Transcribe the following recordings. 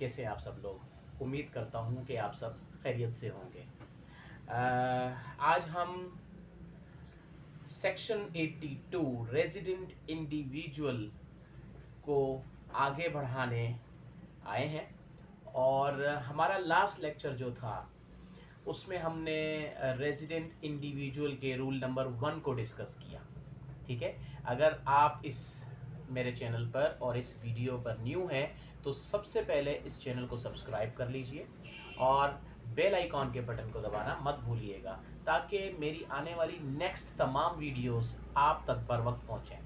कैसे आप सब लोग? उम्मीद करता हूँ कि आप सब खैरियत से होंगे। आज हम सेक्शन 82 रेजिडेंट इंडिविजुअल को आगे बढ़ाने आए हैं और हमारा लास्ट लेक्चर जो था उसमें हमने रेजिडेंट इंडिविजुअल के रूल नंबर 1 को डिस्कस किया। ठीक है, अगर आप इस मेरे चैनल पर और इस वीडियो पर न्यू हैं तो सबसे पहले इस चैनल को सब्सक्राइब कर लीजिए और बेल आइकॉन के बटन को दबाना मत भूलिएगा ताकि मेरी आने वाली नेक्स्ट तमाम वीडियोस आप तक बर वक्त पहुँचें।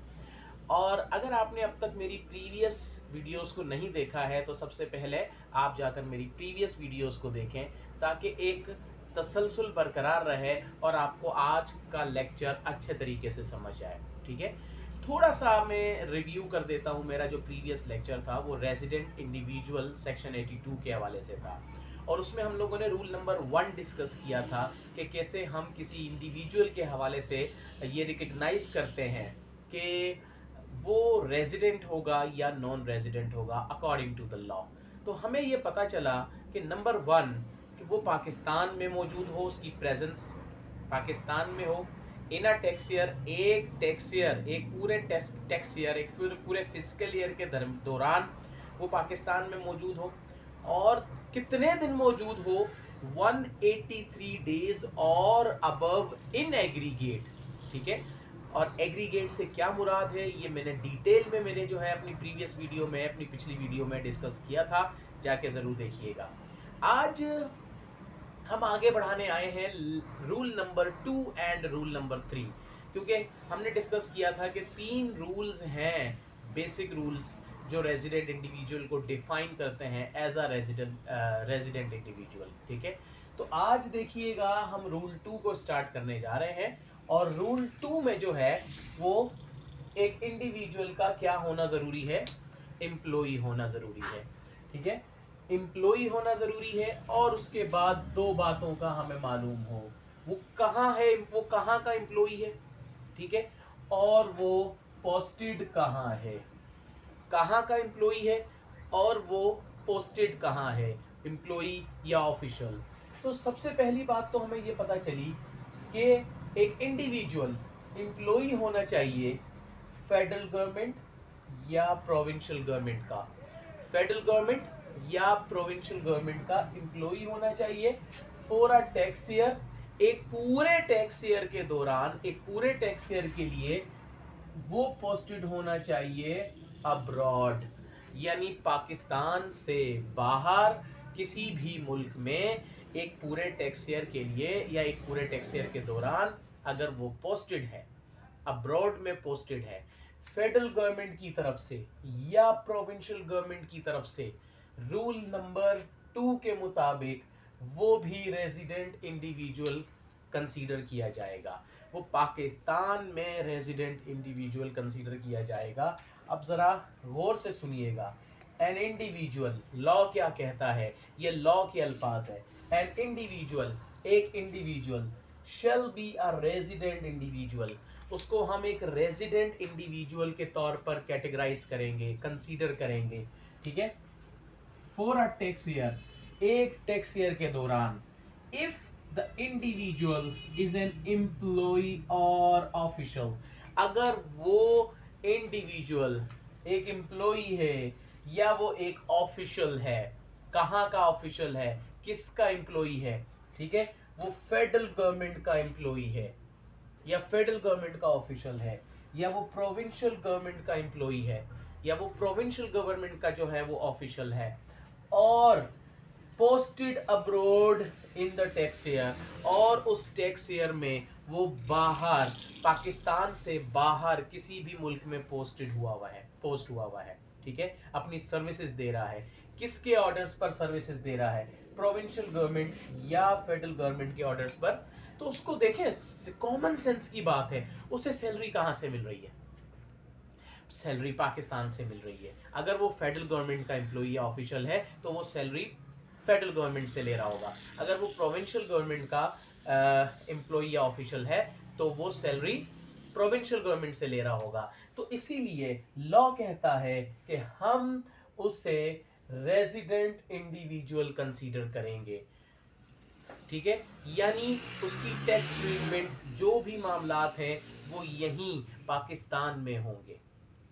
और अगर आपने अब तक मेरी प्रीवियस वीडियोस को नहीं देखा है तो सबसे पहले आप जाकर मेरी प्रीवियस वीडियोस को देखें ताकि एक तसलसल बरकरार रहे और आपको आज का लेक्चर अच्छे तरीके से समझ आए। ठीक है, थोड़ा सा मैं रिव्यू कर देता हूँ। मेरा जो प्रीवियस लेक्चर था वो रेजिडेंट इंडिविजुअल सेक्शन 82 के हवाले से था और उसमें हम लोगों ने रूल नंबर 1 डिस्कस किया था कि कैसे हम किसी इंडिविजुअल के हवाले से ये रिकग्नाइज करते हैं कि वो रेजिडेंट होगा या नॉन रेजिडेंट होगा अकॉर्डिंग टू द लॉ। तो हमें ये पता चला कि नंबर 1 कि वो पाकिस्तान में मौजूद हो, उसकी प्रेजेंस पाकिस्तान में हो इन अ टैक्स ईयर, एक टैक्स ईयर, एक पूरे टैक्स ईयर, एक पूरे फिजिकल ईयर के दौरान वो पाकिस्तान में मौजूद हो और कितने दिन मौजूद हो, 183 डेज और अबव इन एग्रीगेट। ठीक है, और एग्रीगेट से क्या मुराद है ये मैंने डिटेल में मैंने जो है अपनी प्रीवियस वीडियो में, अपनी पिछली वीडियो में डिस्कस किया था, जाके जरूर देखिएगा। आज हम आगे बढ़ाने आए हैं rule number 2 and rule number 3, क्योंकि हमने डिस्कस किया था कि 3 रूल्स हैं, बेसिक रूल्स जो रेजिडेंट इंडिविजुअल को डिफाइन करते हैं एज अ रेजिडेंट इंडिविजुअल। ठीक है, तो आज देखिएगा हम रूल 2 को स्टार्ट करने जा रहे हैं और रूल 2 में जो है वो एक इंडिविजुअल का क्या होना जरूरी है, एम्प्लॉई होना जरूरी है। ठीक है, एम्प्लॉई होना जरूरी है और उसके बाद 2 बातों का हमें मालूम हो, वो कहाँ है, वो कहाँ का एम्प्लॉई है। ठीक है, और वो पोस्टेड कहाँ है, कहाँ का एम्प्लॉई है और वो पोस्टेड कहाँ है, एम्प्लॉई या ऑफिशियल। तो सबसे पहली बात तो हमें ये पता चली कि एक इंडिविजुअल एम्प्लॉई होना चाहिए फेडरल गवर्नमेंट या प्रोविंशियल गवर्नमेंट का, फेडरल गवर्नमेंट या प्रोविंशियल गवर्नमेंट का एम्प्लॉई होना चाहिए फॉर अ टैक्स ईयर, एक पूरे टैक्स ईयर के दौरान, एक पूरे टैक्स ईयर के लिए वो पोस्टेड होना चाहिए अब्रॉड, यानी पाकिस्तान से बाहर किसी भी मुल्क में एक पूरे टैक्स ईयर के लिए या एक पूरे टैक्स ईयर के दौरान अगर वो पोस्टेड है, अब्रॉड में पोस्टेड है, फेडरल गवर्नमेंट की तरफ से या प्रोविंशियल गवर्नमेंट की तरफ से, रूल नंबर 2 के मुताबिक वो भी रेजिडेंट इंडिविजुअल कंसीडर किया जाएगा, वो पाकिस्तान में रेजिडेंट इंडिविजुअल कंसीडर किया जाएगा। अब जरा गौर से सुनिएगा, एन इंडिविजुअल, लॉ क्या कहता है, ये लॉ के अल्फाज है। एन इंडिविजुअल, एक individual, shall be a resident individual, उसको हम एक रेजिडेंट इंडिविजुअल के तौर पर कैटेगराइज करेंगे, कंसीडर करेंगे। ठीक है, फॉर अ टैक्स ईयर, एक टैक्स ईयर के दौरान, if the individual is an employ और ऑफिशियल, अगर वो इंडिविजुअल एक एम्प्लॉय है या वो एक ऑफिशियल है, कहाँ का ऑफिशियल है, किसका एम्प्लॉय है। ठीक है, वो फेडरल गवर्नमेंट का एम्प्लॉय है या फेडरल गवर्नमेंट का ऑफिशियल है या वो प्रोविंशियल गवर्नमेंट का एम्प्लॉय है या वो प्रोविंशियल गवर्नमेंट का जो है वो ऑफिशियल है और posted abroad in the tax year, और उस टैक्स ईयर में वो बाहर, पाकिस्तान से बाहर किसी भी मुल्क में पोस्टेड हुआ है, पोस्ट हुआ है। ठीक है, अपनी सर्विसेज दे रहा है, किसके ऑर्डर्स पर सर्विसेज दे रहा है, प्रोविंशियल गवर्नमेंट या फेडरल गवर्नमेंट के ऑर्डर्स पर। तो उसको देखें, कॉमन सेंस की बात है, उसे सैलरी कहाँ से मिल रही है, सैलरी पाकिस्तान से मिल रही है। अगर वो फेडरल गवर्नमेंट का एम्प्लॉई या ऑफिशियल है तो वो सैलरी फेडरल गवर्नमेंट से ले रहा होगा, अगर वो प्रोविंशियल गवर्नमेंट का एम्प्लॉई या ऑफिशियल है तो वो सैलरी प्रोविंशियल गवर्नमेंट से ले रहा होगा। तो इसीलिए लॉ कहता है कि हम उससे रेजिडेंट इंडिविजुअल कंसीडर करेंगे, ठीक है। यानी उसकी टैक्स ट्रीटमेंट जो भी मामलात हैं वो यहीं पाकिस्तान में होंगे।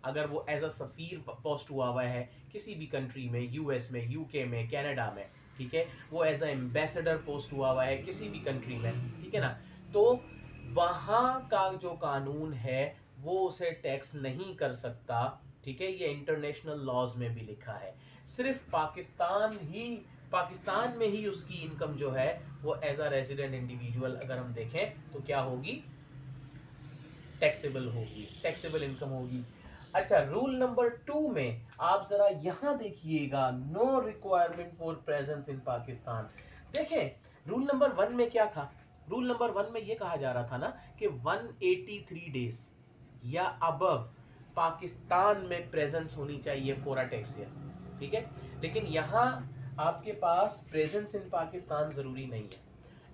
अगर वो एज अ सफीर पोस्ट हुआ है किसी भी कंट्री में, यूएस में, यूके में, कनाडा में, ठीक है, वो एज अ एम्बेसडर पोस्ट हुआ है किसी भी कंट्री में, ठीक है ना, तो वहां का जो कानून है वो उसे टैक्स नहीं कर सकता, ठीक है। ये इंटरनेशनल लॉज में भी लिखा है। सिर्फ पाकिस्तान में ही उसकी इनकम जो है वो एज अ रेजिडेंट इंडिविजुअल अगर हम देखें तो क्या होगी, टैक्सेबल होगी, टैक्सेबल इनकम होगी। अच्छा, रूल नंबर 2 में आप जरा यहां देखिएगा, no requirement for presence in Pakistan. देखें रूल नंबर 1 में क्या था, रूल नंबर 1 में ये कहा जा रहा था ना कि 183 डेज या अबव पाकिस्तान में प्रेजेंस होनी चाहिए फॉर अ टैक्स ईयर, ठीक है। लेकिन यहां आपके पास प्रेजेंस इन पाकिस्तान जरूरी नहीं है।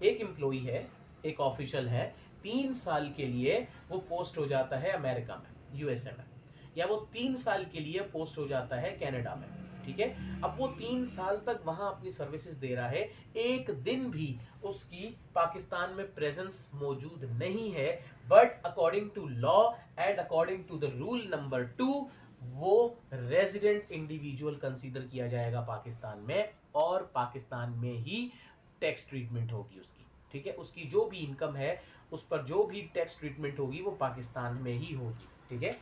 एक एम्प्लॉई है, एक ऑफिशियल है, 3 साल के लिए वो पोस्ट हो जाता है अमेरिका में, यूएसए में, या वो 3 साल के लिए पोस्ट हो जाता है कनाडा में, ठीक है। अब वो 3 साल तक वहां अपनी सर्विसेज दे रहा है, एक दिन भी उसकी पाकिस्तान में प्रेजेंस मौजूद नहीं है, but according to law and according to the rule number 2 वो रेजिडेंट इंडिविजुअल कंसीडर किया जाएगा पाकिस्तान में, और पाकिस्तान में ही टैक्स ट्रीटमेंट होगी उसकी, ठीक है। उसकी जो भी इनकम है उस पर जो भी टैक्स ट्रीटमेंट होगी वो पाकिस्तान में ही होगी, ठीक है।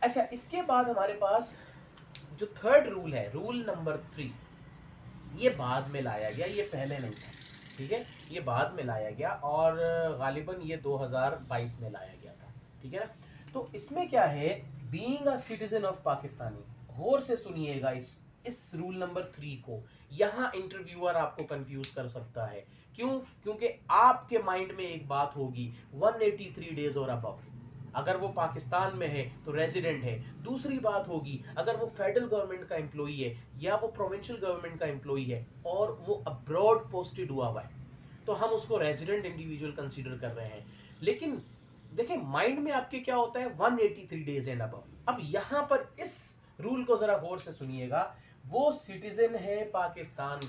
अच्छा, इसके बाद हमारे पास जो थर्ड रूल है, रूल नंबर 3, ये बाद में लाया गया, ये पहले नहीं था, ठीक है, ये बाद में लाया गया और गालिबन ये 2022 में लाया गया था, ठीक है ना। तो इसमें क्या है, being a citizen of Pakistani, गौर से सुनिएगा इस रूल नंबर 3 को। यहां इंटरव्यूअर आपको कंफ्यूज कर सकता है, क्यों? क्योंकि आपके माइंड में एक बात होगी 183 डेज और अबव, अगर वो पाकिस्तान में है तो रेजिडेंट है। दूसरी बात होगी अगर वो फेडरल गवर्नमेंट का एम्प्लॉई है या वो प्रोविंशियल गवर्नमेंट का एम्प्लॉई है और वो अब्रॉड पोस्टेड हुआ है तो हम उसको रेजिडेंट इंडिविजुअल कंसीडर कर रहे हैं। लेकिन देखिए माइंड में आपके क्या होता है, 183 डेज एंड अबव। अब यहां पर इस रूल को जरा गौर से सुनिएगा, वो सिटीजन है पाकिस्तान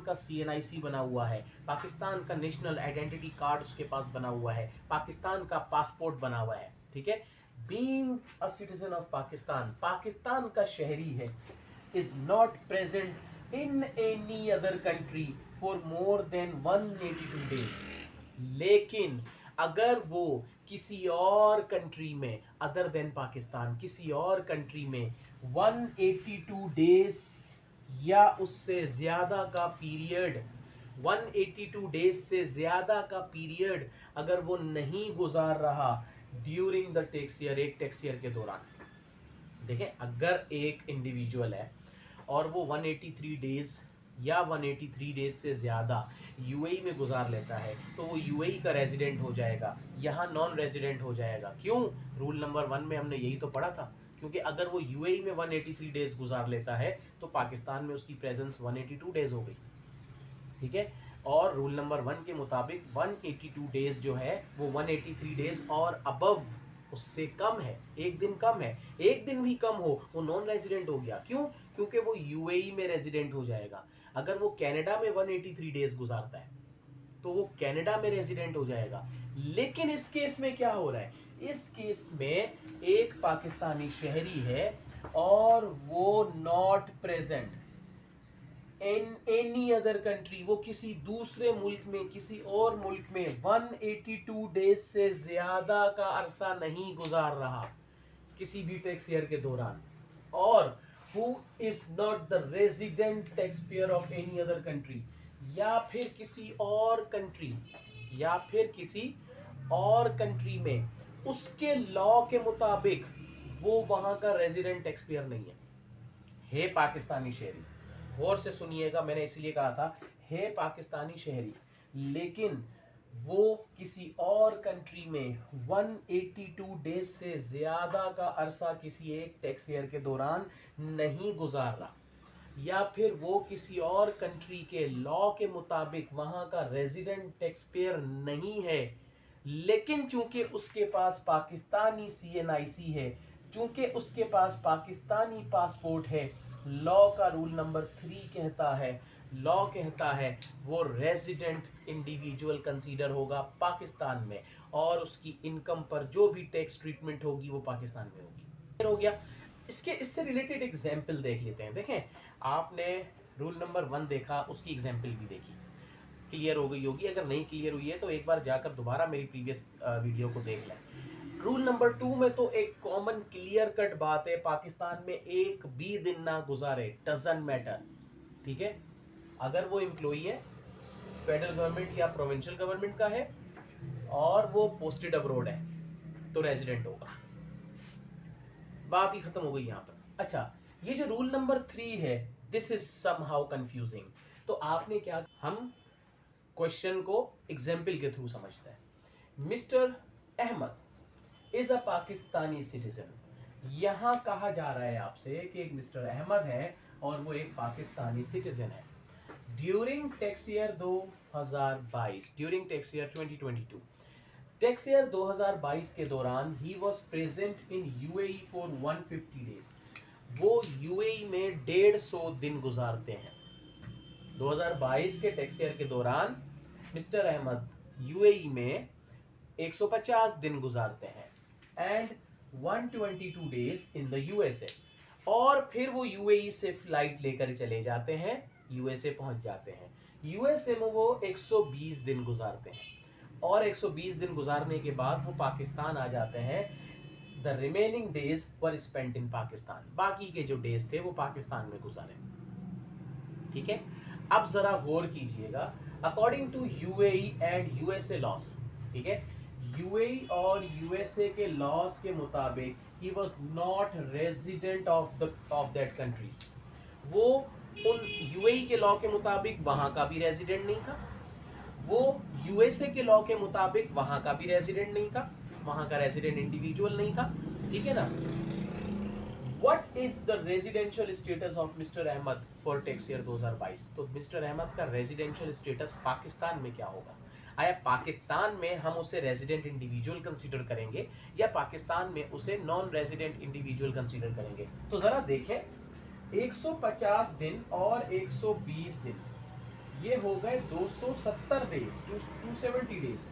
का सीएनआईसी बना हुआ है, पाकिस्तान का नेशनल आइडेंटिटी कार्ड उसके पास बना हुआ है, पाकिस्तान का पासपोर्ट बना हुआ है, ठीक है। Being a citizen of Pakistan का शहरी है, is not present in any other country for more than 182 days। लेकिन अगर वो किसी और कंट्री में अदर देन पाकिस्तान किसी और कंट्री में 182 डेज या उससे ज्यादा का पीरियड, 182 डेज से ज्यादा का पीरियड अगर वो नहीं गुजार रहा ड्यूरिंग द टैक्स ईयर, एक टैक्स ईयर के दौरान। देखें अगर एक इंडिविजुअल है और वो 183 डेज या 183 डेज से ज़्यादा यूएई में गुजार लेता है तो वो यूएई का रेजिडेंट हो जाएगा, यहाँ नॉन रेजिडेंट हो जाएगा। क्यों? रूल नंबर 1 में हमने यही तो पढ़ा था, क्योंकि अगर वो यूएई में 183 डेज गुजार लेता है तो पाकिस्तान में उसकी प्रेजेंस 182 डेज हो गई, ठीक है। और रूल नंबर 1 के मुताबिक 182 डेज जो है वो 183 डेज और अबव उससे कम है, एक दिन कम है, एक दिन भी कम हो वो नॉन रेजिडेंट हो गया। क्यों? क्योंकि वो यूएई में रेजिडेंट हो जाएगा। अगर वो कनाडा में 183 डेज गुजारता है तो वो कनाडा में रेजिडेंट हो जाएगा। लेकिन इस केस में क्या हो रहा है, इस केस में एक पाकिस्तानी शहरी है और वो not present in any other country, वो किसी दूसरे मुल्क में किसी और मुल्क में 182 डेज से ज्यादा का अरसा नहीं गुजार रहा किसी भी टैक्स ईयर के दौरान, और who is not the resident tax payer of any other country, या फिर किसी और कंट्री में उसके लॉ के मुताबिक वो वहां का रेजिडेंट टैक्स पेयर नहीं है पाकिस्तानी शहरी। गौर से सुनिएगा, मैंने इसलिए कहा था है पाकिस्तानी शहरी, लेकिन वो किसी और कंट्री में 182 डेज से ज्यादा का अरसा किसी एक टैक्स ईयर के दौरान नहीं गुजार रहा, या फिर वो किसी और कंट्री के लॉ के मुताबिक वहां का रेजिडेंट टैक्स पेयर नहीं है, लेकिन चूंकि उसके पास पाकिस्तानी सीएनआईसी है, चूंकि उसके पास पाकिस्तानी पासपोर्ट है, लॉ का रूल नंबर 3 कहता है, लॉ कहता है वो रेजिडेंट इंडिविजुअल कंसीडर होगा पाकिस्तान में, और उसकी इनकम पर जो भी टैक्स ट्रीटमेंट होगी वो पाकिस्तान में होगी। हो गया। इससे रिलेटेड एग्जाम्पल देख लेते हैं। देखें, आपने रूल नंबर 1 देखा, उसकी एग्जाम्पल भी देखी, क्लियर हो गई होगी। अगर नहीं क्लियर हुई है तो एक बार जाकर दोबारा मेरी प्रीवियस वीडियो को देख लें। रूल नंबर 2 में तो एक कॉमन क्लियर कट बात है, पाकिस्तान में एक भी दिन ना गुजारे, डजंट मैटर, ठीक है। अगर वो एम्प्लॉई है, फेडरल गवर्नमेंट या प्रोविंशियल गवर्नमेंट का है, और वो पोस्टेड अब्रोड है, तो रेजिडेंट होगा। बात ही खत्म हो गई यहाँ पर। अच्छा, ये जो रूल नंबर 3 है, दिस इज समहाउ कंफ्यूजिंग। तो आपने क्या, हम क्वेश्चन को एग्जाम्पल के थ्रू समझते हैं। Mister Ahmad is a Pakistani citizen. यहां कहा जा रहा है आपसे कि एक मिस्टर अहमद है और वो एक पाकिस्तानी सिटीजन है। During tax year 2022, during tax year 2022, tax year 2022 के दौरान he was present in UAE for 150 days. वो यूएई में 150 दिन गुजारते हैं। 2022 के टैक्स ईयर के दौरान मिस्टर अहमद यूएई में 150 दिन गुजारते हैं and 122 days in the USA. और फिर वो यूएई से फ्लाइट लेकर चले जाते हैं, यूएसए पहुंच जाते हैं। यूएसए में वो 120 दिन गुजारते हैं और 120 दिन गुजारने के बाद वो पाकिस्तान आ जाते हैं। The remaining days were spent in Pakistan. बाकी के जो डेज थे वो पाकिस्तान में गुजारे, ठीक है। अब जरा गौर कीजिएगा, according to UAE and USA laws, ठीक है, यूएई और यूएसए के लॉस के मुताबिक he was not resident of that countries. वो उन यूएई के लॉ के मुताबिक वहां का भी रेजिडेंट नहीं था, वो यूएसए के लॉ के मुताबिक वहां का भी रेजिडेंट नहीं था, वहां का रेजिडेंट इंडिविजुअल नहीं था, ठीक है ना। What is the residential status of Mr. Ahmed for tax year 2022? तो मिस्टर अहमद का रेजिडेंशियल स्टेटस पाकिस्तान में क्या होगा? आया पाकिस्तान में हम उसे रेजिडेंट इंडिविजुअल कंसीडर करेंगे या पाकिस्तान में उसे नॉन रेजिडेंट इंडिविजुअल कंसीडर करेंगे? तो जरा देखें, 150 दिन और 120 दिन, ये हो गए 270 डेज, 270 डेज,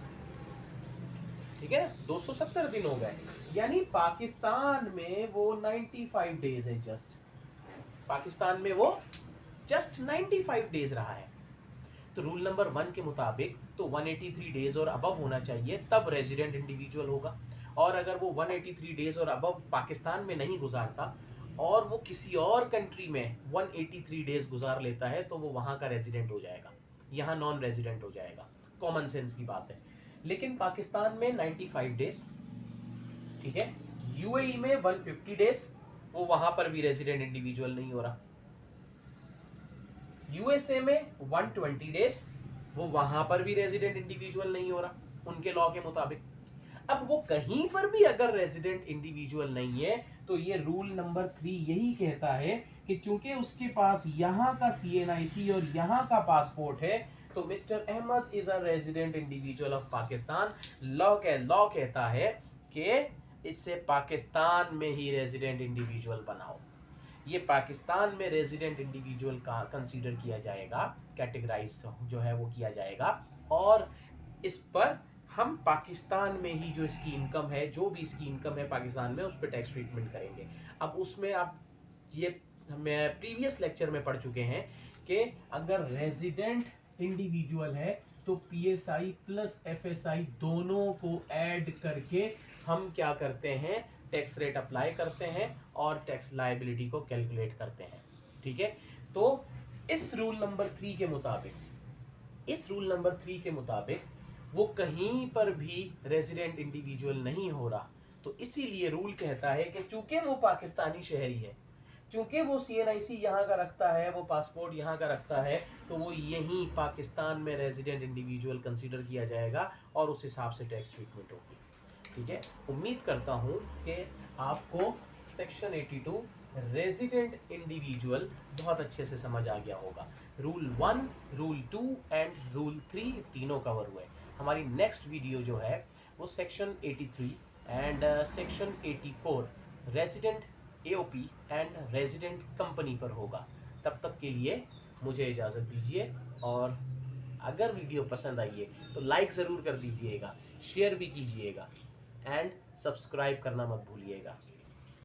ठीक है ना, 270 दिन हो गए। यानी पाकिस्तान में वो 95 डेज है, जस्ट पाकिस्तान में वो जस्ट 95 डेज रहा है। तो रूल नंबर 1 के मुताबिक तो 183 डेज और अबव होना चाहिए, तब रेजिडेंट इंडिविजुअल होगा। और अगर वो 183 डेज और अबव पाकिस्तान में नहीं गुजारता और वो किसी और कंट्री में 183 डेज गुजार लेता है तो वो वहां का रेजिडेंट हो जाएगा, यहाँ नॉन रेजिडेंट हो जाएगा। कॉमन सेंस की बात है। लेकिन पाकिस्तान में 95 डेज, ठीक है, यूएई में 150 डेज, वो वहां पर भी रेजिडेंट इंडिविजुअल नहीं हो रहा। यूएसए में 120 डेज, वो वहां पर भी रेजिडेंट इंडिविजुअल नहीं हो रहा उनके लॉ के मुताबिक। अब वो कहीं पर भी अगर रेजिडेंट इंडिविजुअल नहीं है तो ये रूल नंबर 3 यही कहता है कि चूंकि उसके पास यहाँ का सीएनआईसी और यहाँ का पासपोर्ट है तो mister Ahmad is a resident individual of Pakistan. Law कहता है कि इससे पाकिस्तान में ही रेजिडेंट इंडिविजुअल बनाओ। ये पाकिस्तान में रेजिडेंट इंडिविजुअल का कंसीडर किया जाएगा, कैटेगराइज जो है वो किया जाएगा, और इस पर हम पाकिस्तान में ही जो इसकी इनकम है, जो भी इसकी इनकम है पाकिस्तान में, उस पर टैक्स ट्रीटमेंट करेंगे। अब उसमें आप ये हमें प्रीवियस लेक्चर में पढ़ चुके हैं कि अगर रेजिडेंट इंडिविजुअल है तो पीएसआई प्लस एफएसआई दोनों को ऐड करके हम क्या करते हैं, टैक्स रेट अप्लाई करते हैं और टैक्स लायबिलिटी को कैलकुलेट करते हैं, ठीक है। तो इस रूल नंबर 3 के मुताबिक, इस रूल नंबर 3 के मुताबिक वो कहीं पर भी रेजिडेंट इंडिविजुअल नहीं हो रहा। तो इसीलिए रूल कहता है कि चूंकि वो पाकिस्तानी शहरी है, चूंकि वो सीएनआईसी यहाँ का रखता है, वो पासपोर्ट यहाँ का रखता है, तो वो यहीं पाकिस्तान में रेजिडेंट इंडिविजुअल कंसीडर किया जाएगा और उस हिसाब से टैक्स ट्रीटमेंट होगी, ठीक है। उम्मीद करता हूँ कि आपको सेक्शन 82 रेजिडेंट इंडिविजुअल बहुत अच्छे से समझ आ गया होगा। रूल 1, रूल 2 एंड रूल 3 तीनों कवर हुए। हमारी नेक्स्ट वीडियो जो है वो section 83 and section 84 resident AOP and resident company पर होगा। तब तक के लिए मुझे इजाज़त दीजिए, और अगर वीडियो पसंद आई है तो लाइक ज़रूर कर दीजिएगा, शेयर भी कीजिएगा एंड सब्सक्राइब करना मत भूलिएगा।